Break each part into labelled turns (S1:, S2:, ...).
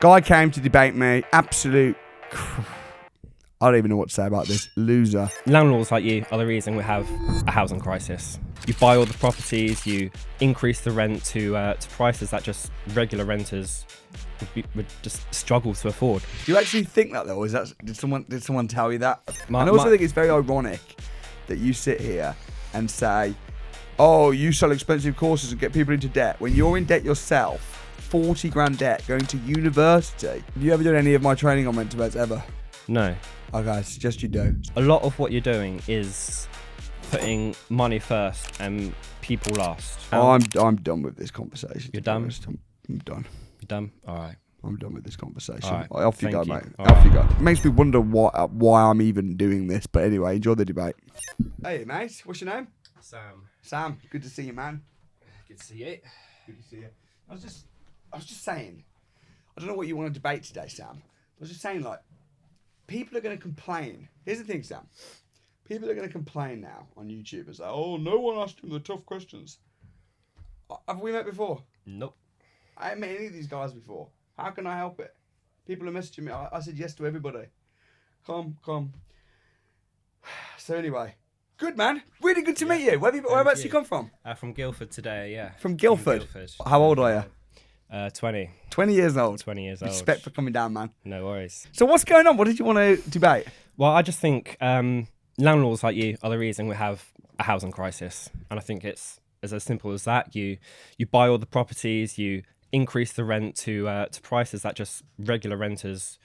S1: Guy came to debate me. Absolute. I don't even know what to say about this. Loser.
S2: Landlords like you are the reason we have a housing crisis. You buy all the properties, you increase the rent to prices that just regular renters would just struggle to afford.
S1: Do you actually think that though? Did someone tell you that? And I also think it's very ironic that you sit here and say, "Oh, you sell expensive courses and get people into debt," when you're in debt yourself. 40 grand debt going to university. Have you ever done any of my training on mental health ever?
S2: No.
S1: Okay, I suggest you do.
S2: A lot of what you're doing is putting money first and people last.
S1: I'm done with this conversation.
S2: You're done?
S1: I'm done.
S2: You're done? All right.
S1: I'm done with this conversation.
S2: All right.
S1: Off you go,
S2: Thank you.
S1: mate.
S2: All
S1: Off
S2: right.
S1: you go. It makes me wonder why I'm even doing this. But anyway, enjoy the debate. Hey, mate. What's your name? Sam. Good to see you, man.
S2: Good to see you.
S1: Good to see you. I was just saying, I don't know what you want to debate today, Sam. I was just saying, like, people are going to complain. Here's the thing, Sam. People are going to complain now on YouTube and say, "Oh, no one asked him the tough questions." Have we met before?
S2: Nope.
S1: I haven't met any of these guys before. How can I help it? People are messaging me. I said yes to everybody. Come. So anyway, good, man. Really good to meet you. Whereabouts you come from?
S2: From Guildford today, yeah.
S1: From Guildford. How old are you?
S2: 20.
S1: 20 years old.
S2: 20 years old.
S1: Respect for coming down, man.
S2: No worries.
S1: So what's going on? What did you want to debate?
S2: Well, I just think landlords like you are the reason we have a housing crisis. And I think it's as simple as that. You buy all the properties, you increase the rent to prices that just regular renters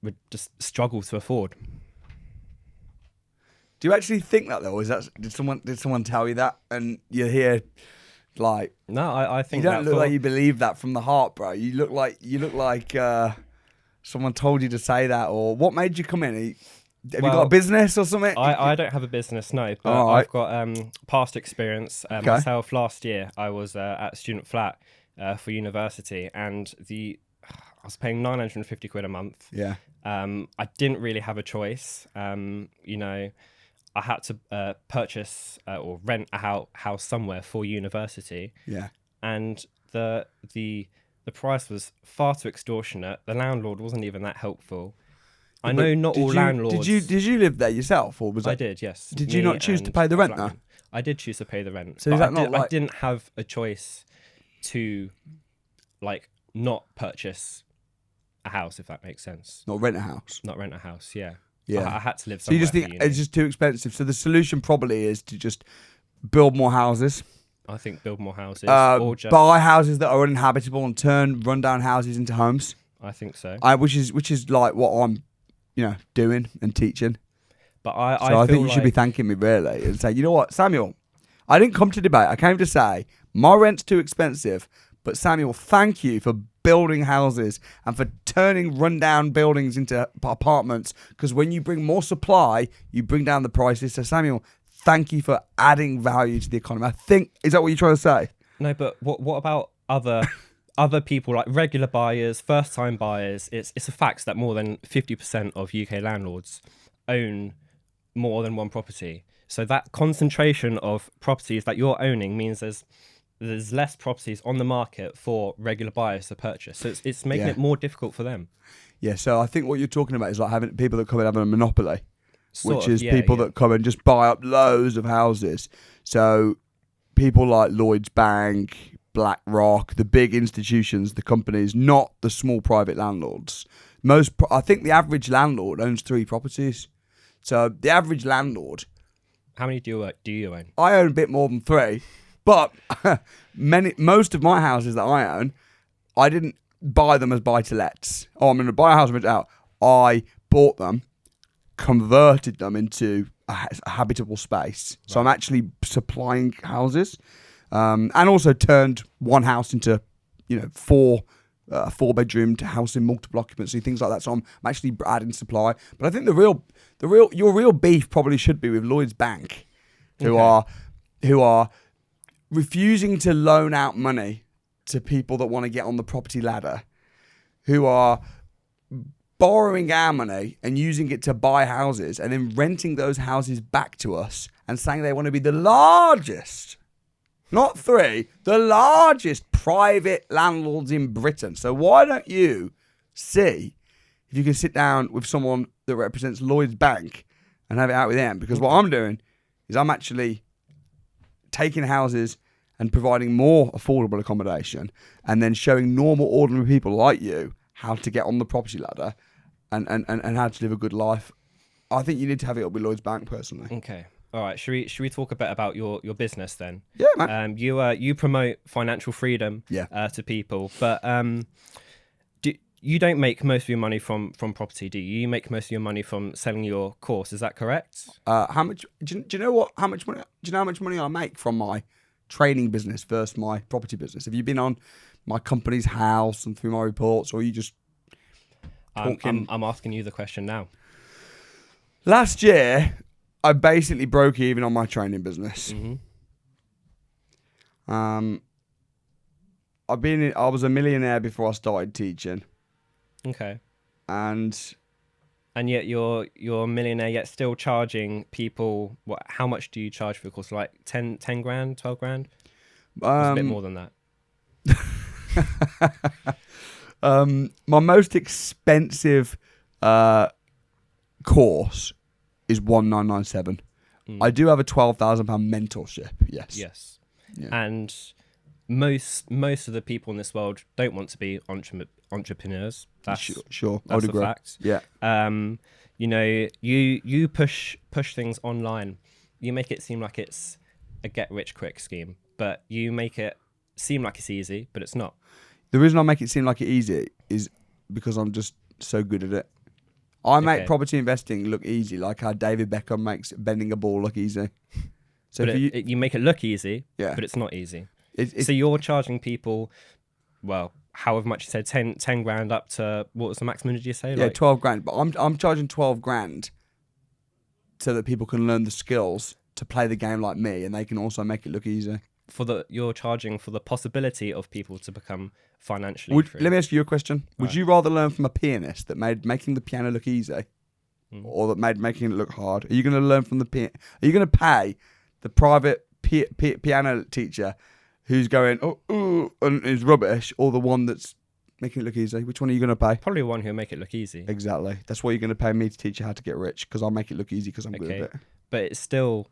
S2: would just struggle to afford.
S1: Do you actually think that though? Did someone tell you that? And you're here like,
S2: no, I think
S1: you don't look like you believe that from the heart, bro. You look like someone told you to say that. Or what made you come in? Have you got a business or something?
S2: I don't have a business, no, but I've got past experience. Myself, last year I was at a student flat for university, and I was paying 950 quid a month.
S1: Yeah.
S2: I didn't really have a choice. I had to purchase or rent a house somewhere for university.
S1: Yeah.
S2: And the price was far too extortionate. The landlord wasn't even that helpful. I know not all landlords.
S1: Did you live there yourself, or was
S2: I did, yes.
S1: Did you not choose to pay the rent though?
S2: I did choose to pay the rent.
S1: So is that
S2: I didn't have a choice to not purchase a house, if that makes sense.
S1: Not rent a house.
S2: Not rent a house, yeah.
S1: Yeah.
S2: I had to live
S1: somewhere. So you just think it's just too expensive. So the solution probably is to just build more houses.
S2: I think build more houses. Or just
S1: buy houses that are uninhabitable and turn rundown houses into homes.
S2: I think so.
S1: Which is like what I'm, doing and teaching.
S2: But
S1: I think you should be thanking me really and say, you know what, Samuel, I didn't come to debate. I came to say my rent's too expensive. But Samuel, thank you for building houses and for turning rundown buildings into apartments. Because when you bring more supply, you bring down the prices. So Samuel, thank you for adding value to the economy. Is that what you're trying to say?
S2: No, but what about other people, like regular buyers, first-time buyers? It's a fact that more than 50% of UK landlords own more than one property. So that concentration of properties that you're owning means there's less properties on the market for regular buyers to purchase. So it's making it more difficult for them. Yeah,
S1: so I think what you're talking about is like having people that come and have a monopoly, people that come and just buy up loads of houses. So people like Lloyds Bank, BlackRock, the big institutions, the companies, not the small private landlords. I think the average landlord owns 3 properties. So the average landlord...
S2: How many do you own?
S1: I own a bit more than 3. But most of my houses that I own, I didn't buy them as buy-to-lets. Oh, I'm going to buy a house and rent it out. I bought them, converted them into a habitable space. Right. So I'm actually supplying houses, and also turned one house into, 4-bedroom house in multiple occupancy, things like that. So I'm actually adding supply. But I think your real beef probably should be with Lloyds Bank, who are refusing to loan out money to people that want to get on the property ladder, who are borrowing our money and using it to buy houses and then renting those houses back to us and saying they want to be the largest, not 3, the largest private landlords in Britain. So why don't you see if you can sit down with someone that represents Lloyd's Bank and have it out with them. Because what I'm doing is I'm actually taking houses and providing more affordable accommodation, and then showing normal, ordinary people like you how to get on the property ladder and how to live a good life. I think you need to have it up with Lloyd's Bank, personally.
S2: Okay. All right. Should we talk a bit about your business then?
S1: Yeah, man.
S2: You promote financial freedom to people, but you don't make most of your money from property, do you? You make most of your money from selling your course. Is that correct?
S1: How much? Do you know what? How much money? Do you know how much money I make from my training business versus my property business? Have you been on my company's house and through my reports, or are you just talking?
S2: I'm asking you the question now.
S1: Last year, I basically broke even on my training business. I was a millionaire before I started teaching.
S2: Okay.
S1: And
S2: yet you're a millionaire, yet still charging people. What? How much do you charge for a course? Like 10 grand, 12 grand? It's a bit more than that.
S1: My most expensive course is 1997. I do have a £12,000 mentorship. Yes. Yeah.
S2: And most of the people in this world don't want to be entrepreneurs. That's
S1: sure. I
S2: That's
S1: would agree.
S2: a fact.
S1: Yeah.
S2: You know, you push things online. You make it seem like it's a get rich quick scheme, but you make it seem like it's easy, but it's not.
S1: The reason I make it seem like it's easy is because I'm just so good at it. I make property investing look easy, like how David Beckham makes bending a ball look easy. So
S2: but you make it look easy,
S1: yeah,
S2: but it's not easy. So you're charging people, well, however much you said, 10 grand up to, what was the maximum, did you say?
S1: Yeah, 12 grand. But I'm charging 12 grand so that people can learn the skills to play the game like me, and they can also make it look easy.
S2: You're charging for the possibility of people to become financially free.
S1: Let me ask you a question. Would you rather learn from a pianist that made making the piano look easy, or that made making it look hard? Are you going to learn from the Are you going to pay the private piano teacher who's going and is rubbish, or the one that's making it look easy? Which one are you going to pay?
S2: Probably one who'll make it look easy.
S1: Exactly. That's why you're going to pay me to teach you how to get rich, because I'll make it look easy because I'm good at it.
S2: But it's still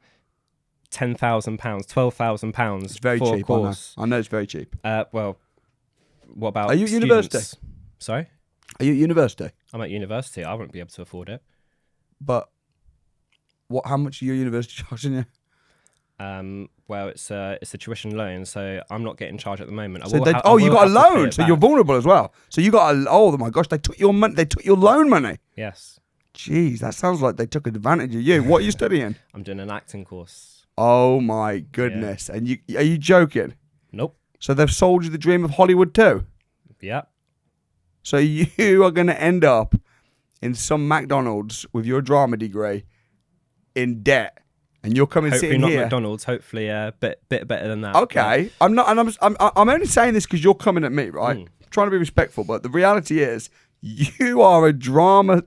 S2: £10,000, £12,000.
S1: It's very cheap. I know it's very cheap.
S2: Well, what about?
S1: Are you at
S2: students?
S1: university?
S2: Sorry?
S1: Are you at university?
S2: I'm at university. I wouldn't be able to afford it.
S1: But how much are your university charging you?
S2: Well, it's a tuition loan, so I'm not getting charged at the moment.
S1: You got a loan, so you're vulnerable as well. So you got oh my gosh, they took your money. They took your loan money.
S2: Yes.
S1: Jeez, that sounds like they took advantage of you. What are you studying?
S2: I'm doing an acting course.
S1: Oh my goodness! Yeah. And are you joking?
S2: Nope.
S1: So they've sold you the dream of Hollywood too?
S2: Yeah.
S1: So you are going to end up in some McDonald's with your drama degree in debt, and you're coming
S2: hopefully
S1: sitting
S2: not
S1: here.
S2: McDonald's. Hopefully a bit better than that.
S1: Okay,
S2: but...
S1: I'm not, and I'm only saying this because you're coming at me, right? I'm trying to be respectful, but the reality is you are a drama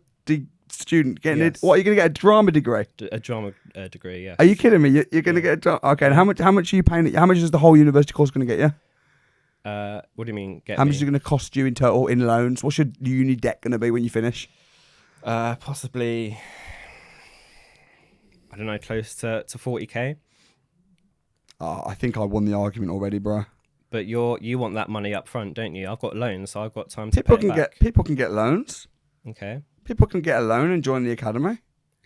S1: student getting it. What, are you going to get a drama degree?
S2: A drama degree, yeah.
S1: Are you kidding me? You're going to get a drama. Okay, and how much are you paying? How much is the whole university course going to get you?
S2: What do you mean?
S1: How much is it going to cost you in total in loans? What's your uni debt going to be when you finish?
S2: Possibly, I don't know, close to 40k.
S1: I think I won the argument already, bro.
S2: But you want that money up front, don't you? I've got loans, so I've got time to pay it back.
S1: People can get loans.
S2: Okay.
S1: People can get a loan and join the academy.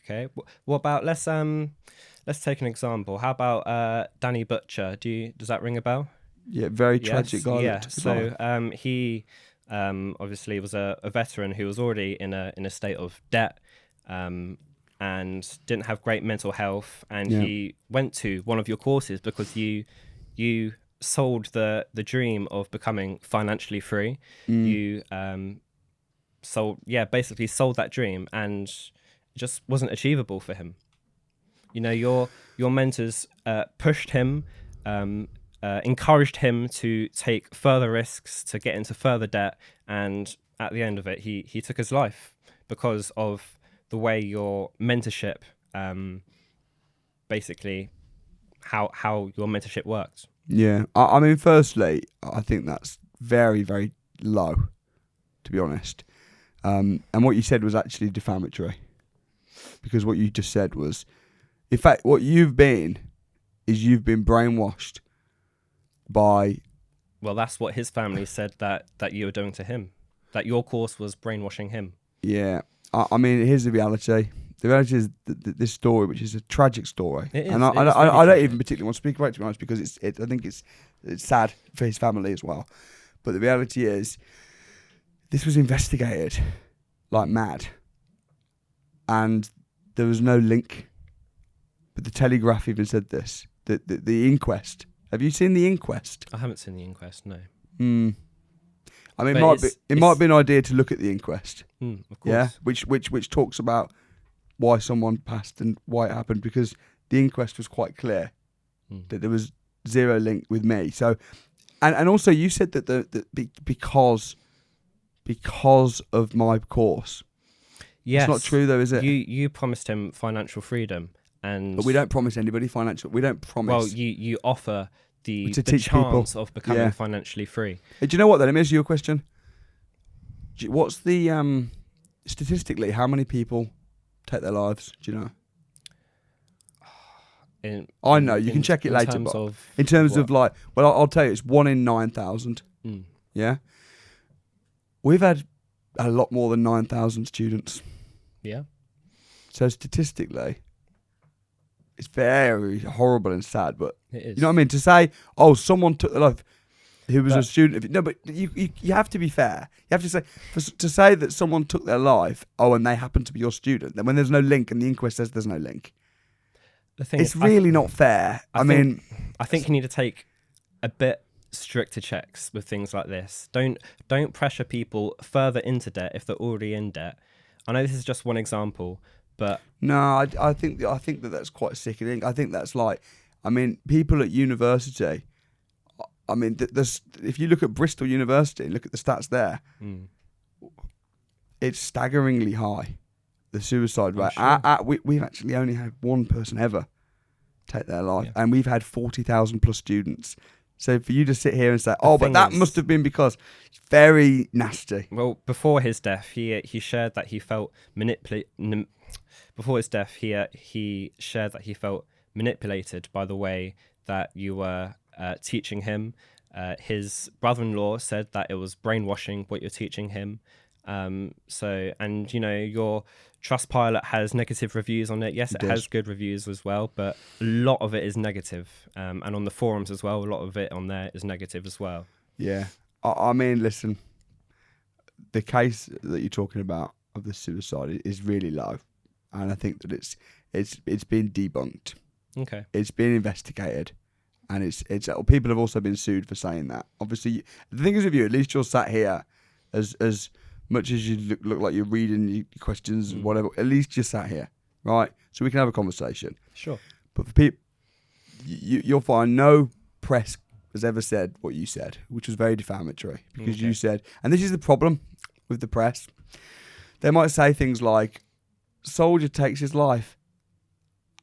S2: Okay. What about let's take an example. How about Danny Butcher? Does that ring a bell?
S1: Yeah, very tragic guy.
S2: Yeah. So he obviously was a veteran who was already in a state of debt, and didn't have great mental health, and he went to one of your courses because you sold the dream of becoming financially free. You basically sold that dream, and it just wasn't achievable for him. You know, your mentors pushed him, encouraged him to take further risks, to get into further debt, and at the end of it, he took his life because of the way your mentorship, basically how your mentorship worked.
S1: Yeah, I mean, firstly, I think that's very, very low. to be honest. And what you said was actually defamatory, because what you just said was, in fact, what you've been brainwashed by.
S2: Well, that's what his family said that you were doing to him. That your course was brainwashing him.
S1: Yeah, I mean, here's the reality. The reality is this story, which is a tragic story,
S2: It is.
S1: and I don't even particularly want to speak about it, to be honest, because I think it's sad for his family as well. But the reality is, this was investigated like mad, and there was no link. But the Telegraph even said this. The Inquest. Have you seen the Inquest?
S2: I haven't seen the Inquest. No.
S1: I mean,
S2: But
S1: it might be an idea to look at the Inquest.
S2: Of course.
S1: Yeah, which talks about why someone passed and why it happened, because the Inquest was quite clear that there was zero link with me. So, and also you said that because of my course.
S2: Yes.
S1: It's not true though, is it?
S2: You promised him financial freedom,
S1: but we don't promise anybody financial. We don't promise.
S2: Well, you offer the
S1: teach
S2: chance
S1: people.
S2: of becoming financially free.
S1: Do you know what? Then let me ask you a question. What's the statistically, how many people take their lives? Do you know? I know. You can check it later. But in terms of like, well, I'll tell you, it's 1 in 9,000. Yeah. We've had a lot more than 9,000 students.
S2: Yeah.
S1: So statistically, it's very horrible and sad. But
S2: it is.
S1: You know what I mean? To say, oh, someone took their life who was a student. No, but you have to be fair. You have to say, to say that someone took their life, oh, and they happen to be your student, then when there's no link and the Inquest says there's no link, it's really not fair. I think
S2: you need to take a bit stricter checks with things like this. Don't pressure people further into debt if they're already in debt. I know this is just one example, but
S1: no, I think that's quite sickening. I think that's like, I mean, people at university. I mean, if you look at Bristol University, look at the stats there. It's staggeringly high, the suicide rate. Sure. We've actually only had one person ever take their life, and we've had 40,000 plus students. So for you to sit here and say, "Oh, but that must have been because," it's very nasty.
S2: Well, before his death, he shared that he felt Before his death, he shared that he felt manipulated by the way that you were teaching him. His brother-in-law said that it was brainwashing what you're teaching him. And you know, your Trustpilot has negative reviews on it. Yes, it has good reviews as well, but a lot of it is negative. And on the forums as well, a lot of it on there is negative as well.
S1: Yeah. I mean, listen, the case that you're talking about of the suicide is really low. And I think that it's been debunked.
S2: Okay.
S1: It's been investigated. And it's people have also been sued for saying that. Obviously, the thing is with you, at least you're sat here as much as you look like you're reading your questions and whatever, at least you're sat here, right? So we can have a conversation.
S2: Sure.
S1: But for people, you'll find no press has ever said what you said, which was very defamatory, because you said, and this is the problem with the press, they might say things like, soldier takes his life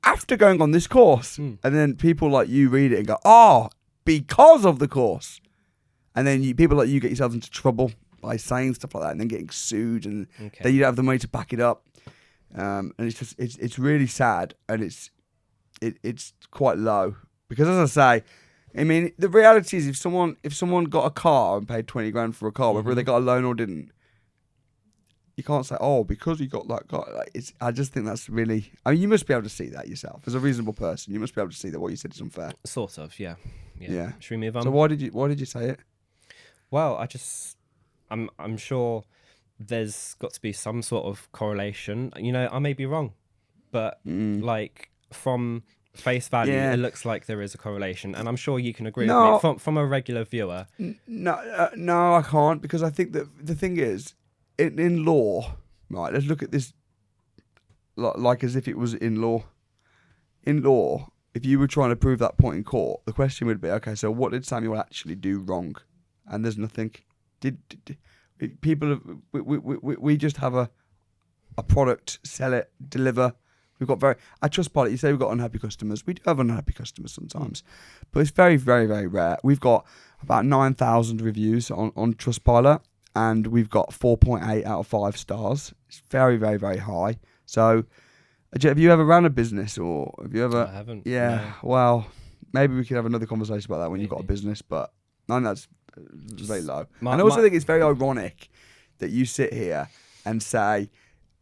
S1: after going on this course. And then people like you read it and go, oh, because of the course. And then people like you get yourselves into trouble by saying stuff like that and then getting sued, and then you don't have the money to back it up. And it's just, it's really sad, and it's quite low. Because as I say, I mean, the reality is if someone got a car and paid 20 grand for a car, whether they got a loan or didn't, you can't say, oh, because you got that car. Like, I just think that's really, I mean, you must be able to see that yourself. As a reasonable person, you must be able to see that what you said is unfair.
S2: Sort of, yeah. Should we move on?
S1: So why did you say it?
S2: Well, I'm sure there's got to be some sort of correlation. You know, I may be wrong, but like from face value, it looks like there is a correlation, and I'm sure you can agree with me from a regular viewer.
S1: No, I can't, because I think that the thing is, in law, right? Let's look at this like as if it was in law. In law, if you were trying to prove that point in court, the question would be, okay, so what did Samuel actually do wrong? And there's nothing. Did people? We just have a product, sell it, deliver. We've got at Trustpilot, you say we've got unhappy customers. We do have unhappy customers sometimes, but it's very, very, very rare. We've got about 9,000 reviews on Trustpilot, and we've got 4.8 out of 5 stars. It's very, very, very high. So, have you ever run a business, or have you ever?
S2: I haven't.
S1: Yeah.
S2: No.
S1: Well, maybe we could have another conversation about that when you've got a
S2: Maybe.
S1: business, but I think that's very low.
S2: My-
S1: and I also
S2: my-
S1: think it's very ironic that you sit here and say,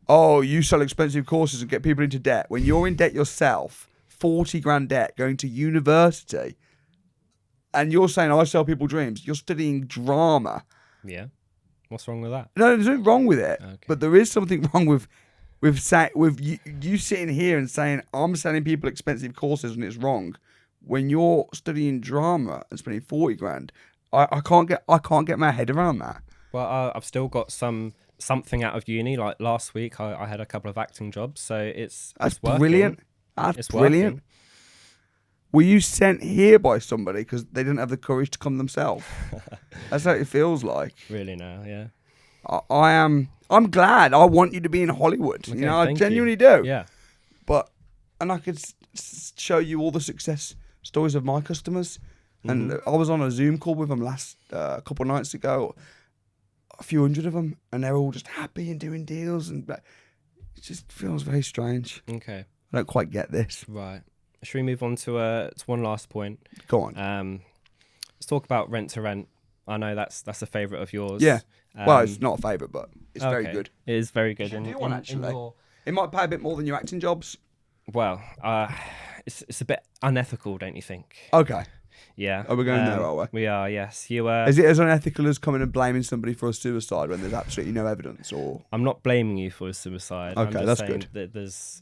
S1: "Oh, you sell expensive courses and get people into debt," when you're in debt yourself, 40 grand debt, going to university, and you're saying, "I sell people dreams." You're studying drama.
S2: Yeah. What's wrong with that?
S1: No, there's nothing wrong with it,
S2: Okay.
S1: but there is something wrong with you sitting here and saying I'm selling people expensive courses and it's wrong, when you're studying drama and spending 40 grand. I can't get my head around that.
S2: Well, I've still got something out of uni. Like last week, I had a couple of acting jobs, so it's working.
S1: Brilliant. That's
S2: It's
S1: brilliant.
S2: working.
S1: Were you sent here by somebody because they didn't have the courage to come themselves? That's how it feels like.
S2: Really now, yeah.
S1: I am. I'm glad. I want you to be in Hollywood.
S2: Okay,
S1: you know, I
S2: thank
S1: genuinely
S2: you.
S1: do.
S2: Yeah.
S1: And I could show you all the success stories of my customers. And
S2: Mm-hmm.
S1: I was on a Zoom call with them last couple of nights ago, a few hundred of them, and they're all just happy and doing deals, and it just feels very strange.
S2: Okay.
S1: I don't quite get this.
S2: Right. Should we move on to one last point?
S1: Go on.
S2: Let's talk about rent to rent. I know that's a favourite of yours.
S1: Yeah. Well,
S2: Um,
S1: it's not a favourite, but it's very
S2: okay.
S1: good.
S2: It is very good.
S1: should
S2: in-
S1: do one,
S2: in- in
S1: actually.
S2: your-
S1: It might pay a bit more than your acting jobs.
S2: Well, it's a bit unethical, don't you think?
S1: Okay.
S2: Yeah.
S1: Are we going there, are we?
S2: We are. Yes. You.
S1: Is it as unethical as coming and blaming somebody for a suicide when there's absolutely no evidence? Or
S2: I'm not blaming you for a suicide. I'm
S1: Okay,
S2: just
S1: that's
S2: saying
S1: good.
S2: that there's.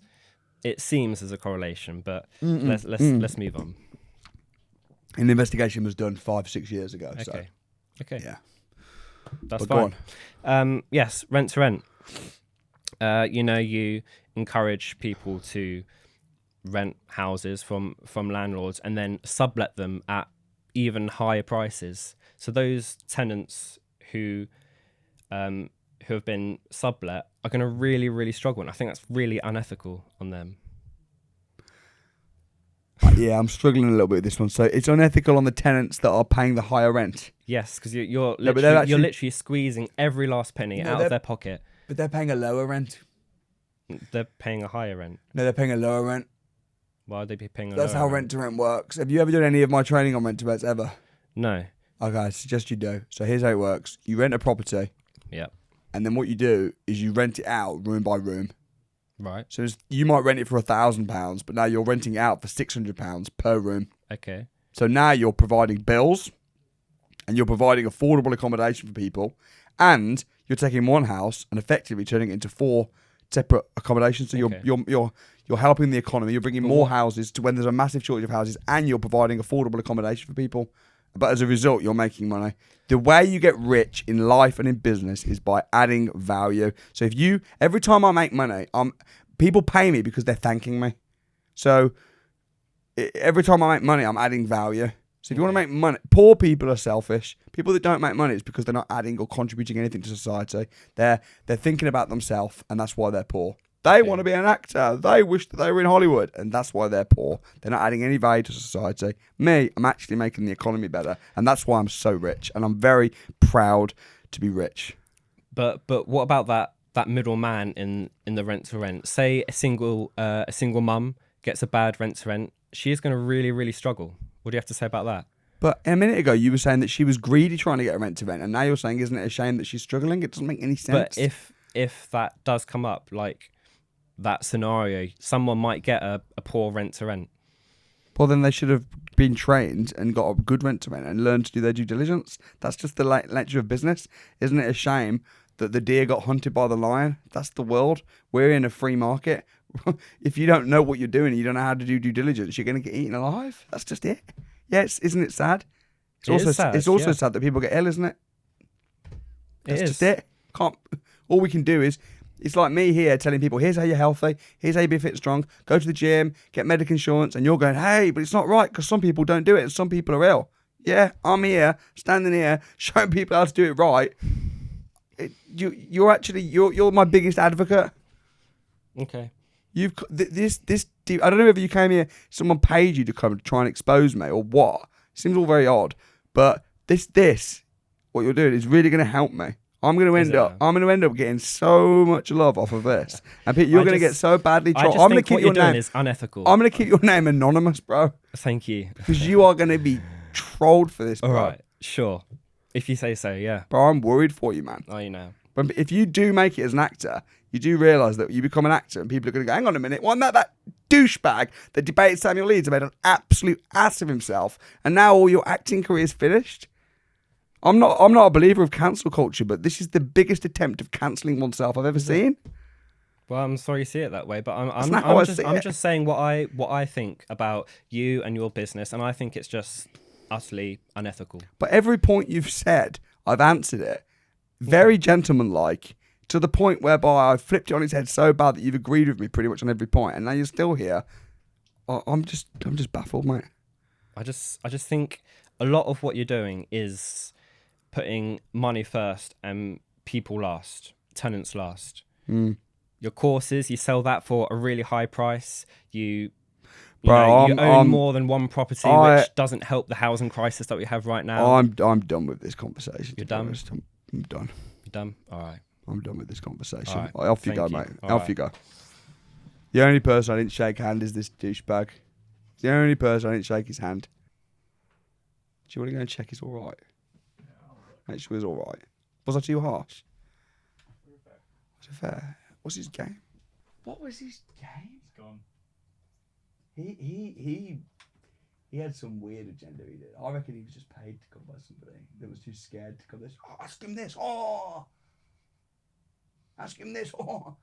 S2: It seems there's a correlation, but let's move on.
S1: an investigation was done 5-6 years ago. So
S2: Okay. Okay.
S1: yeah.
S2: That's
S1: But go
S2: fine. Yes, rent to rent. You encourage people to rent houses from landlords and then sublet them at even higher prices. So those tenants who have been sublet are going to really, really struggle, and I think that's really unethical on them.
S1: Yeah, I'm struggling a little bit with this one. So it's unethical on the tenants that are paying the higher rent,
S2: Yes, because you're
S1: No, but
S2: literally,
S1: they're
S2: you're
S1: actually-
S2: literally squeezing every last penny
S1: No,
S2: out
S1: they're-
S2: of their pocket.
S1: but they're paying a lower rent.
S2: They're paying a higher rent.
S1: No, they're paying a lower rent.
S2: Why would they be paying a
S1: That's
S2: lower
S1: how rent to rent works. Have you ever done any of my training on rent to rents ever?
S2: No.
S1: Okay, I suggest you do. So here's how it works. You rent a property,
S2: Yeah.
S1: and then what you do is you rent it out room by room.
S2: Right.
S1: So you might rent it for £1,000, but now you're renting it out for £600 per room.
S2: Okay.
S1: So now you're providing bills, and you're providing affordable accommodation for people, and you're taking one house and effectively turning it into 4 separate accommodations. So
S2: Okay.
S1: you're helping the economy. You're bringing
S2: But
S1: more
S2: what-
S1: houses to when there's a massive shortage of houses, and you're providing affordable accommodation for people. But as a result, you're making money. The way you get rich in life and in business is by adding value. So every time I make money, people pay me because they're thanking me. So every time I make money, I'm adding value. So if you want to make money, poor people are selfish. People that don't make money, it's because they're not adding or contributing anything to society. They're thinking about themselves, and that's why they're poor. They want to be an actor. They wish that they were in Hollywood, and that's why they're poor. They're not adding any value to society. Me, I'm actually making the economy better, and that's why I'm so rich, and I'm very proud to be rich.
S2: But what about that middleman in the rent to rent? Say a single mum gets a bad rent to rent, she is going to really, really struggle. What do you have to say about that?
S1: But a minute ago, you were saying that she was greedy trying to get a rent to rent, and now you're saying, isn't it a shame that she's struggling? It doesn't make any sense.
S2: But if that does come up, like that scenario, someone might get a poor rent to rent.
S1: Well, then they should have been trained and got a good rent to rent and learned to do their due diligence. That's just the nature of business. Isn't it a shame that the deer got hunted by the lion? That's the world. We're in a free market. If you don't know what you're doing, you don't know how to do due diligence, you're going to get eaten alive. That's just it. Yes, isn't it sad? It's
S2: It
S1: also
S2: is sad,
S1: it's also
S2: yeah.
S1: sad that people get ill, isn't it? That's
S2: It is.
S1: just it. All we can do is, it's like me here telling people, here's how you're healthy, here's how you be fit and strong, go to the gym, get medical insurance, and you're going, hey, but it's not right because some people don't do it and some people are ill. Yeah, I'm here, standing here, showing people how to do it right. You're my biggest advocate.
S2: Okay.
S1: You've this. I don't know if you came here, someone paid you to come try and expose me or what. It seems all very odd, but this, what you're doing is really going to help me. I'm gonna end up getting so much love off of this, and Pete, you're gonna get so badly trolled. I'm gonna keep your name.
S2: Is unethical.
S1: I'm gonna keep your name anonymous, bro.
S2: Thank you.
S1: Because you are gonna be trolled for this, bro.
S2: All right, sure. If you say so, yeah.
S1: Bro, I'm worried for you, man.
S2: Oh, you know.
S1: But if you do make it as an actor, you do realise that you become an actor, and people are gonna go, "Hang on a minute, wasn't that douchebag that debated Samuel Leeds and made an absolute ass of himself, and now all your acting career's finished?" I'm not a believer of cancel culture, but this is the biggest attempt of cancelling oneself I've ever seen.
S2: Well, I'm sorry you see it that way, but I'm just saying what I think about you and your business, and I think it's just utterly unethical.
S1: But every point you've said, I've answered it very gentlemanlike, to the point whereby I've flipped it on its head so bad that you've agreed with me pretty much on every point, and now you're still here. I'm just baffled, mate.
S2: I just think a lot of what you're doing is putting money first and people last, tenants last. Your courses, you sell that for a really high price. You own more than one property, which doesn't help the housing crisis that we have right now.
S1: I'm done with this conversation.
S2: You're done?
S1: I'm done.
S2: You're done? All right.
S1: I'm done with this conversation.
S2: Right.
S1: Off you go, mate.
S2: All
S1: Off you go. The only person I didn't shake hand is this douchebag. The only person I didn't shake his hand. Do you want to go and check he's all right? Make sure he's all right. Was I too harsh? Was it fair? What's his game? What was his game?
S3: It's gone.
S1: He had some weird agenda he did. I reckon he was just paid to come by somebody that was too scared to come this. Oh, ask him this. Oh, ask him this. Oh,